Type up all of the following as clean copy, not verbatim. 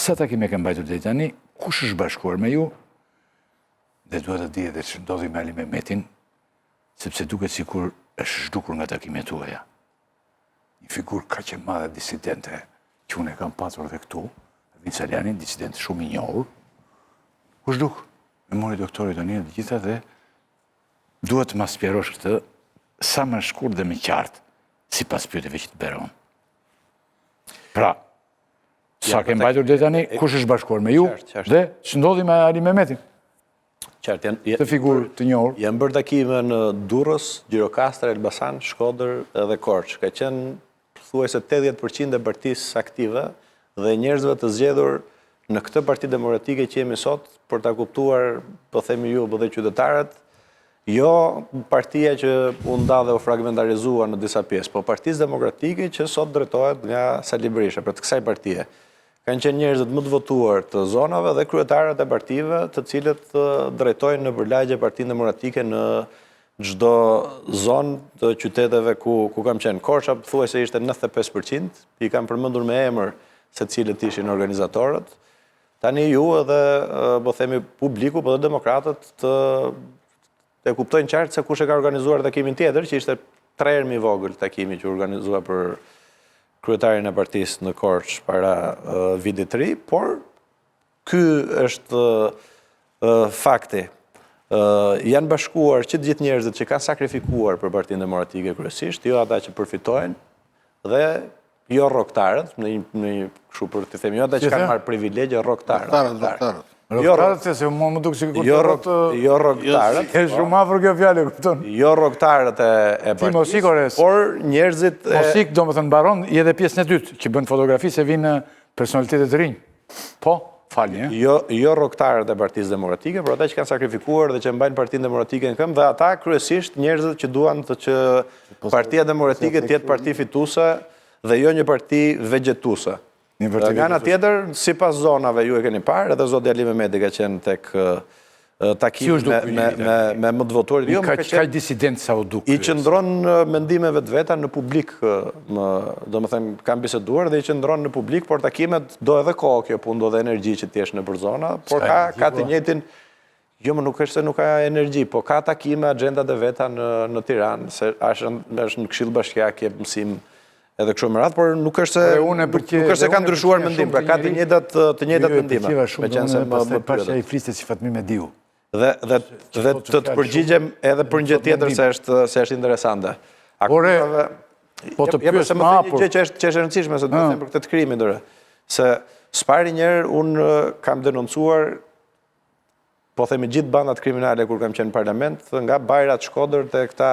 sa takime ke mbajtur deri tani, kush është bashkuar me ju, dhe duhet të di edhe që ndodhi me Ali Mehmetin, sepse duket sikur është zhdukur nga takimet tuaja. Një figurë kaq e madhe disidente, që unë e kam pasur edhe këtu, Vinç Aliani, disident shumë i njohur, u zhduk, me mori doktorit të një të gjitha dhe duhet të ma spjerosh këtë sa më shkurt dhe me qartë, si pas pyetjeve që të beron. Pra, sa ke mbajtur deri tani, kush është bashkuar me ju, dhe që ndodhi me Ali Mehmetin? Të figurë të njohur. Janë bërë takime në Durrës, Gjirokastër, Elbasan, Shkodër edhe Korçë. Ka qenë thuajse 80% e partisë aktive dhe njerëzve të zgjedhur në këtë Parti Demokratike që jemi sot, për ta kuptuar, po themi ju, po dhe qytetarët, jo partia që u nda dhe u fragmentarizua në disa pjesë, po Partisë Demokratike që sot drejtohet nga Sali Berisha, për të kësaj partie. Kanë qenë njerëzit më të votuar të zonave dhe kryetarët e partive të cilët drejtojnë në përlagje Partinë Demokratike në çdo zonë të qyteteve ku kam qenë. Korça thuajse ishte 95%, i kam përmendur me emër se cilët ishin organizatorët. Tani ju edhe, po themi, publiku, po dhe demokratët të kuptojnë qartë se kush e ka organizuar takimin tjetër, që ishte 3 herë më i vogël takimi që organizua për kryetarin e partisë në Korçë para vitit të ri, por ky është fakti. Janë bashkuar që të gjithë njerëzit që kanë sakrifikuar për Partinë Demokratike kryesisht, jo ata që përfitojnë, dhe jo rrogtarët, në një kështu për të themi, jo ata që kanë marrë privilegje, rrogtarët. Rrogtarët, se më duke si kur të rrotë... Jo rrogtarët. E shumë afër kjo fjallë, kupton. Jo rrogtarët e partisë, por njerëzit... Mosik, do më thënë baron, i edhe pjesën e dytë, që bënë fotografi se vinë personalitetet të rinj. Po, falni, Jo rrogtarët e Partisë Demokratike, por ata që kanë sakrifikuar dhe që mbajnë Partinë Demokratike në këmbë, dhe ata kryesisht njerëzit që duan të që Partia Demokratike të jetë parti fituese dhe jo një parti vegjetuese. Nga ana tjetër, si pas zonave ju e keni parë, edhe zoti Ali Mehmeti ka qenë tek takim me më të votuarit. Ka disident sa u duk. I qëndron mendimeve të veta në publik, do më them, kam biseduar dhe i qëndron në publik, por takimet do edhe kohë kjo punë, do edhe energji që t'jesh në për zona, por ka të njëjtin, jo më nuk është se nuk ka energji, po ka takime, agendat e veta në Tiranë, se është në Këshill Bashkiak jep mësim edhe kështu me radhë, por nuk është se ka ndryshuar mendim, pra ka të njëjtat mendime. Me qenë se më pastaj i fliste si Fatmi Mediu. Dhe të përgjigjem edhe për një gjë tjetër se është interesante. Ore, po të pyes më hapur. Që është e rëndësishme se do të them për këtë krimin dorë. Se s'pari njerë unë kam denoncuar, po themi gjithë bandat kriminale kur kam qenë në parlament, nga Bajrat, Shkodër të këta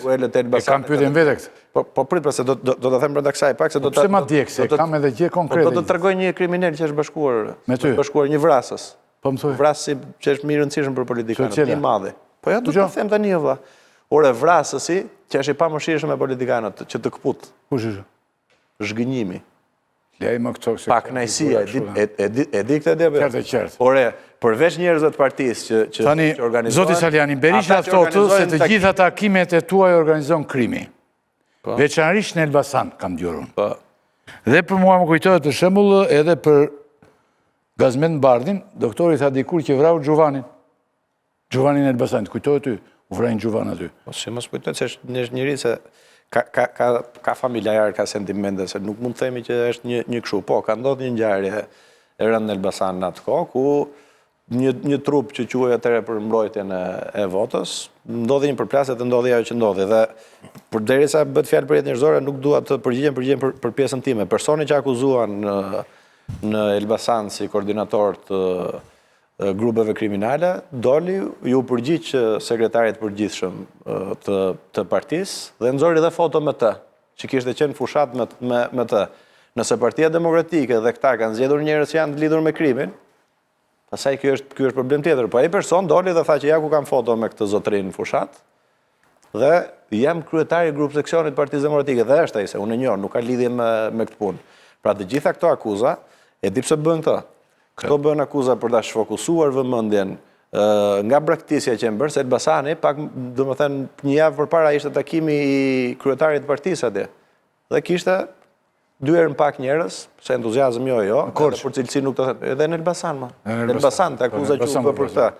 duelet e Elbasanit. E kam pyetjen vete këtë. Po prit, se do të them brenda kësaj pak se do të... Pse ma djek, se kam edhe gjë konkrete. Do të tregoj një kriminal që është bashkuar. Me ty? Bashkuar një vrasës. Po më thuj. Vrasësi që është mirë rëndësishëm për politikanët, një madhi. Po ja, do të them tani vëlla. Ore, vrasësi që është i pamëshirshëm me politikanët, që të kput. Kush është? Zhgënjimi. Lej më këto se... Pak knajësia, e di këtë edhe... Qartë. Ore, përveç njerëzve të partisë që organizohen... Zoti Saliani, Berisha thotë se të gjitha takimet e tuaj organizon krimi. Veçanërisht në Elbasan, kam djurun. Dhe për mua më kujtohet të shembull edhe për Gazmet Bardhin, doktori tha dikur që vrau Gjuvanin. Gjuvanin në Elbasan, kujtohet ty? U vrajnë Gjuvan aty. Po si mos kujtohet se është njëri se ka familjar, ka sentimente, se nuk mund të themi që është një kështu. Po, ka ndodhur një ngjarje e rëndë në Elbasan në atë kohë, ku një trup që quhej atëherë për mbrojtjen e votës, ndodhi një përplasje dhe ndodhi ajo që ndodhi. Dhe përderisa bëhet fjalë për jetë njerëzore, nuk dua të përgjigjem për pjesën time. Personi që akuzuan në Elbasan si koordinator të grupeve kriminale, doli ju përgjigj sekretarit përgjithshëm të partisë dhe nxori dhe foto me të, që kishte qenë fushat me të. Nëse Partia Demokratike dhe këta kanë zgjedhur njerëz që janë të lidhur me krimin, pastaj ky është problem tjetër. Po ai person doli dhe tha që ja ku kam foto me këtë zotrin fushat, dhe jam kryetari i grup seksionit Partisë Demokratike, dhe është ai se unë e njoh, nuk ka lidhje me këtë punë. Pra të gjitha këto akuza, e di pse bën këto. Këto bën akuza për ta shfokusuar vëmendjen nga braktisja që bërë, se Elbasani, pak domethënë një javë përpara ishte takimi i kryetarit të partisë atje. Dhe kishte dy herë në pak njerëz, se entuziazëm jo, edhe për cilësi nuk të thënë, edhe në Elbasan, ma. Në Elbasan, të akuza që u bë për këta.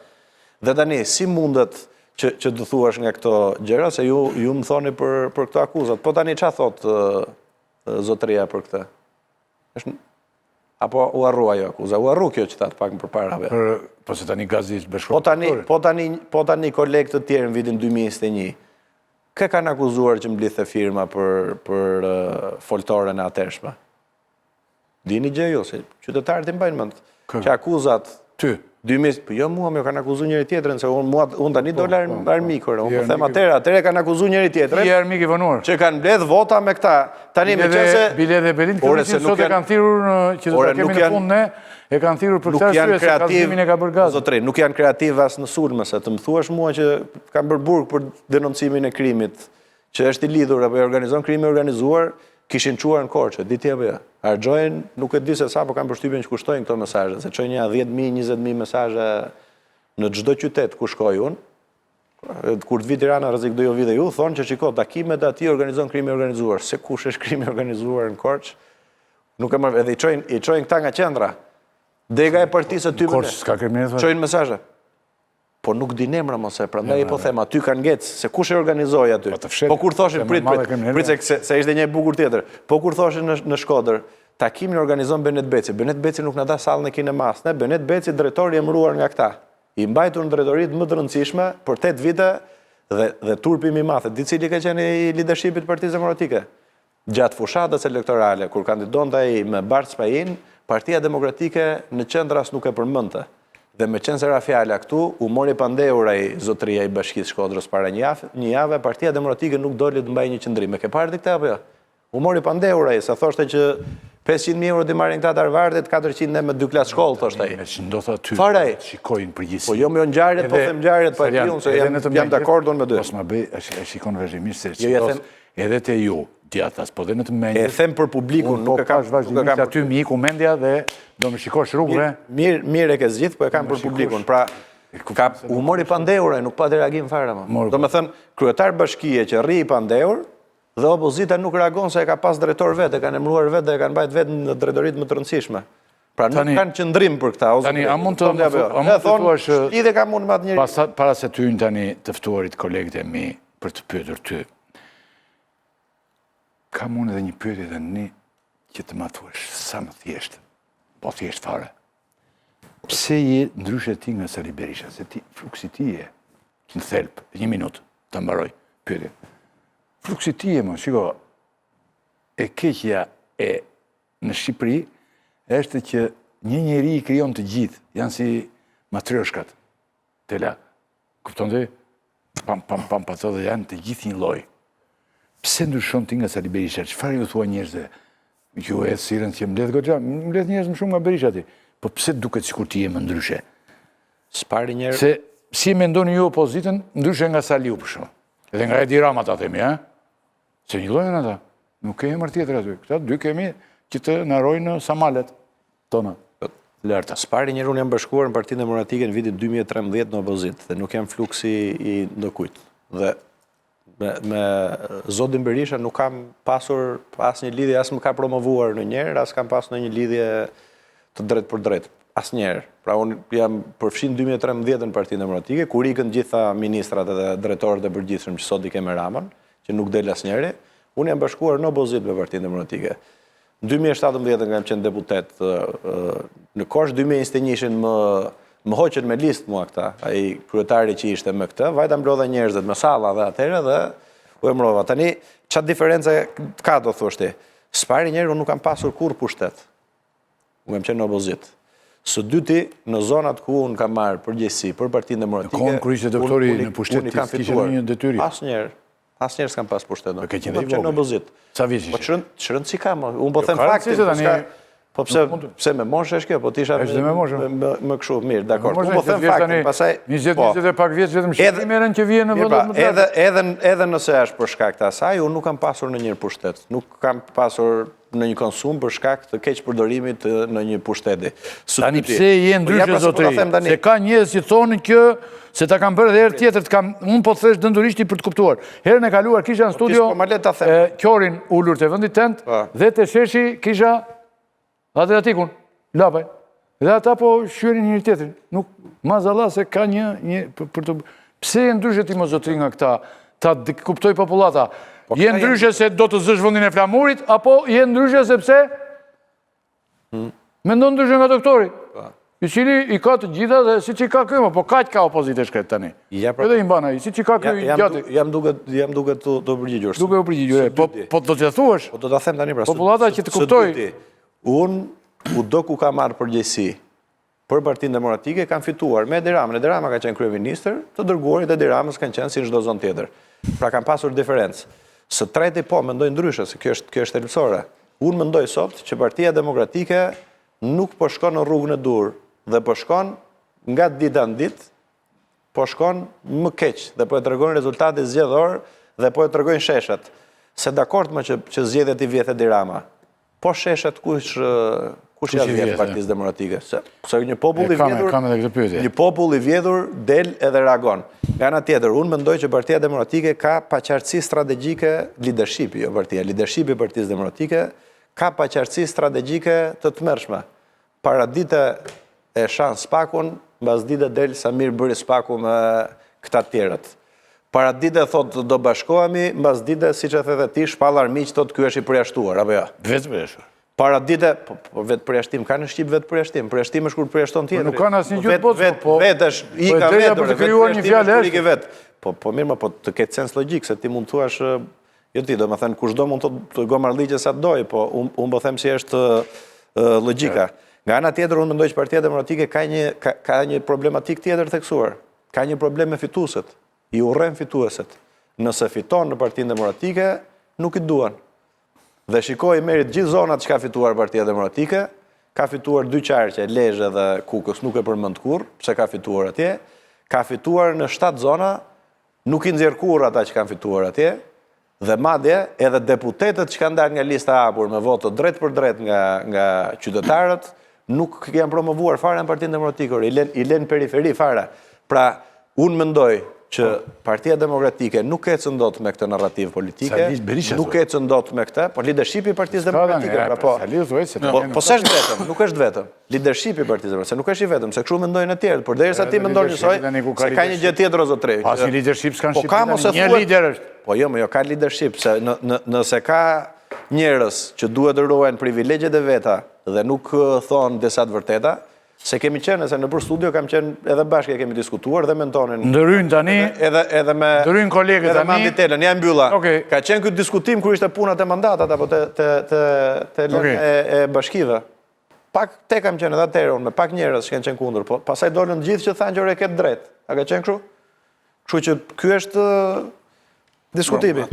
Dhe tani, si mundet që të thuash nga këto gjëra, se ju më thoni për këto akuzat. Po tani qa thot zotëria për këta? Apo u arru ajo akuza? U arru kjo që ta të pak më përparave? Po se tani gazetisht bashkëkohore. Po tani kolegë të tjerë në vitin 2021, kë kanë akuzuar që mblidhe firma për foltorën e atërshme? Dini gjë jo, se qytetarët i mbajnë mënd. Që akuzat... Ty? Po jo mua, me kanë akuzu njëri tjetërën, se unë tani dolar armikër, unë po them atëre kanë akuzu njëri tjetërën. Ti armik i vonuar. Që kanë mbledh vota me këta. Tani me qëse... Bile dhe Belin Këmësin sot e kanë thirur, që do të kemi në fund ne, e kanë thirur për këta arsye se kallëzimin e ka bërë gaz. Zotëri, nuk janë kreativ as në sulme, se të më thuash mua që kanë bërë burg për denoncimin e krimit, që është i lidhur apo e organizon krimi organizuar, kishin quar në Korçë, diti apo jo. Harxojnë, nuk e di se sa, po kanë përshtypjen që kushtojnë këto mesazhe, se çojnë 10.000, 20.000 mesazhe në çdo qytet ku shkoj unë. Kur të vi Tirana rrezik do jo vi dhe ju, thonë që shiko, takimet aty organizon krimi organizuar. Se kush është krimi organizuar në Korçë? Nuk e marr, edhe i çojnë këta nga qendra. Dega e partisë aty me. Korçë s'ka kriminalitet. Çojnë mesazhe. Po nuk di emra mos e, prandaj po them, aty kanë ngec, se kush e organizoi aty. Po kur thoshin prit se ishte një bukur tjetër. Po kur thoshin në Shkodër, takimin organizon Benet Beci. Benet Beci nuk na dha sallën e kinemas, ne Benet Beci drejtori i emëruar nga këta. I mbajtur në drejtoritë më të rëndësishme për 8 vite dhe turpi më i madh, di cili ka qenë i leadershipit të Partisë Demokratike. Gjatë fushatës elektorale kur kandidonte ai me Bart Spajin, Partia Demokratike në qendra as nuk e përmendte. Dhe me qenë se ra fjala këtu, u mori pandehur ai zotëria i Bashkisë Shkodrës para një javë, Partia Demokratike nuk doli të mbajë një qendrim. E ke parë këtë apo jo? U mori pandehur ai, sa thoshte që 500.000 euro të marrin këta të Harvardit, 400 me 2 klasë shkollë, thoshte ai. Me që ndodha ty, shikojnë përgjithësi. Po jo me ngjarjet, po them ngjarjet pa diun se jam dakord me dy. Mos ma bëj, e shikon vazhdimisht se edhe te ju, djathtas, po dhe në të mendje. E them për publikun, nuk e kam vazhdimisht aty mi ku mendja dhe do më shikosh rrugëve. Mirë e ke zgjidh, po e kam për publikun. Pra, u mori pandehur, nuk pa reagim fare më. Do me thënë, kryetar bashkie që rri i pandehur, dhe opozita nuk reagon se e ka pas drejtor vetë, e kanë emëruar vetë dhe e kanë bajt vetë në drejtoritë më të rëndësishme. Pra nuk kanë qëndrim për këta. Tani, a mund të thuash... Lidhe ka mund më atë njëri. Para se ty në tani tëftuarit kolegët e mi për të pyetur ty, ka mund edhe një pyetje dhe një që të ma thuash sa më thjeshtë, po thjeshtë fare. Pse je ndryshe ti nga Sali Berisha, se ti, fluksi ti je, që në thelp, një minutë, të mbaroj, pyetje. Fluksi ti je, më, shiko, e keqja e në Shqipëri, është që një njeri i krijon të gjithë, janë si matryoshkat, të la, kupton të, pam, pa të dhe janë të gjithë një loj. Pse ndryshon ti nga Sali Berisha? Çfarë ju thua njerëzve? Ju e thirrën që mbledh goxha, mbledh njerëz më shumë nga Berisha ti. Po pse duket sikur ti je më ndryshe? S'pari njerëz. Se si mendoni ju opozitën, ndryshe nga Saliu për shkak. Edhe nga Edi Rama ta themi, ha? Se një lloj ata. Nuk kemi emër tjetër aty. Këta dy kemi që të narojnë samalet tona. Larta. S'pari njerëz unë jam bashkuar në Partinë Demokratike në vitin 2013 në opozitë dhe nuk jam fluksi i ndokujt. Dhe me Zotin Berisha nuk kam pasur asnjë lidhje, as më ka promovuar në njerë, as kam pasur në një lidhje të drejt për drejt. Asnjëherë. Pra unë jam përfshin 2013 në Partinë Demokratike, kur ikën gjitha ministrat edhe drejtorët e përgjithshëm që sot i kemë Ramën, që nuk del asnjëri, unë jam bashkuar në opozitë me Partinë Demokratike. Në 2017 kam qenë deputet në Korçë, 2021 më hoqën me listë mua këta, ai kryetari që ishte me këtë, vajta mblodha njerëzit me salla dhe atëherë dhe u emërova. Tani, çfarë diferencë ka do thosh ti? S'pari njerë unë nuk kam pasur kur pushtet. Unë kam qenë në opozitë. Së dyti, në zonat ku unë kam marrë përgjegjësi për Partinë Demokratike. Në kohën kur ishte doktori në pushtet, kishte një detyrim. Asnjëherë s'kam pas pushtet. Ka qenë në opozitë. Sa vjeç Po çrëndsi kam, unë po them faktin. Po pse me moshë është kjo? Po tisha më kështu, mirë, dakor. Po them faktin, pastaj 20 pak vjeç vetëm shqiptari merren që vjen në vendet më të larta. Edhe nëse është për shkak të asaj, unë nuk kam pasur në një pushtet. Nuk kam pasur në një konsum për shkak të keq përdorimit në një pushteti. Tani pse je ndryshe zotëri? Se ka njerëz që thonë që se ta kam bërë dhe herë tjetër, unë po thesh dëndurisht për të kuptuar. Herën e kaluar kisha në studio Qorin ulur të vendit tënd dhe te sheshi kisha Adriatikun, Lapaj. Dhe ata po shyenin njëri tjetrin. Nuk mazalla se ka një për të pse je ndryshe ti më zotëri nga këta? Ta kuptoj popullata. Je ndryshe se do të zësh vendin e flamurit, apo je ndryshe sepse mendon ndryshe nga doktori? I cili i ka të gjitha dhe si që i ka këmë, po kaq ka opozite shkret tani. Edhe i mbana i, si që i ka këmë i gjati. Jam duke të përgjigjur. Duke u përgjigjur, po do të thuash. Po do të them tani pra. Popullata që të kuptoj. Unë do ku ka marrë përgjegjësi për Partinë Demokratike kam fituar me Edi Ramën. Edi Rama ka qenë kryeministër, të dërguarit e Edi Ramës kanë qenë si në çdo zonë tjetër. Pra kam pasur diferencë. Së treti po mendoj ndryshe se kjo është thelbësore. Unë mendoj sot që Partia Demokratike nuk po shkon në rrugën e dur dhe po shkon nga dita në ditë, po shkon më keq dhe po e tregojnë rezultate zgjedhor dhe po e tregojnë sheshat. Se dakord më që zgjedhjet i vjet Edi Rama. Po sheshat kush ja vjet Partisë Demokratike? Se një popull i vjedhur del edhe reagon. Nga ana tjetër, unë mendoj që Partia Demokratike ka paqartësi strategjike, leadershipi, jo partia, leadershipi i Partisë Demokratike ka paqartësi strategjike të tmerrshme. Para dite e shan Spakun, mbas dite del Samir bëri Spaku me këta të tjerët. Para dite thot do bashkohemi, mbas dite siç e the ti, shpall armiq thot ky është i përjashtuar, apo jo? Vetë përjashtuar. Para dite, po vetë përjashtim, ka në Shqip vetë përjashtim. Përjashtim është kur përjashton tjetëri. Nuk ka në asnjë gjë të botë, po. Vetë është, i ka vetë, vetë përjashtim është kur i ke vetë. Po mirë, po të ketë sens logjik, se ti mund të thuash, jo ti, do më thënë, kushdo mund të gomarligje sa të doj, po unë po them si është logjika. Nga ana tjetër, unë mendoj që Partia Demokratike ka një problematik tjetër theksuar. Ka një problem me fituesit. I urren fituesit. Nëse fiton në Partinë Demokratike, nuk i duan. Dhe shikoj merit gjithë zonat që ka fituar Partia Demokratike, ka fituar dy qarqe, Lezhë dhe Kukës, nuk e përmend kurrë, pse ka fituar atje, ka fituar në 7 zona, nuk i nxjerr kurrë ata që kanë fituar atje, dhe madje edhe deputetët që kanë dalë nga lista e hapur me voto drejt për drejt nga qytetarët, nuk janë promovuar fare në Partinë Demokratike, i lën periferi fare. Pra, unë mendoj që Partia Demokratike nuk ecën dot me këtë narrativ politike, nuk ecën dot me këtë, po leadershipi i Partisë Demokratike, po s'është vetëm, nuk është vetëm. Leadershipi i Partisë Demokratike, se nuk është i vetëm, se kështu mendojnë të tjerët, por derisa ti mendon njësoj, se ka një gjë tjetër o zotëri. Pas një leadership s'kan Shqipëri, një lider është. Po jo, ka leadership, se nëse ka njerëz që duhet të ruajnë privilegjet e veta dhe nuk thonë disa të vërteta, se kemi qenë, se në për studio kam qenë edhe bashkë e kemi diskutuar dhe mentonin. Ndërryn tani, edhe me ndërryn kolegët tani. Edhe me Anditelën, ja mbylla. Ka qenë këtë diskutim kër ishte punat e mandatat, apo të lënë e bashkive. Pak te kam qenë edhe atëherë, me pak njerëz që kanë qenë kundër, po pasaj dolën gjithë që thanë që ore ketë drejt. A ka qenë kështu? Kështu që ky është diskutimi.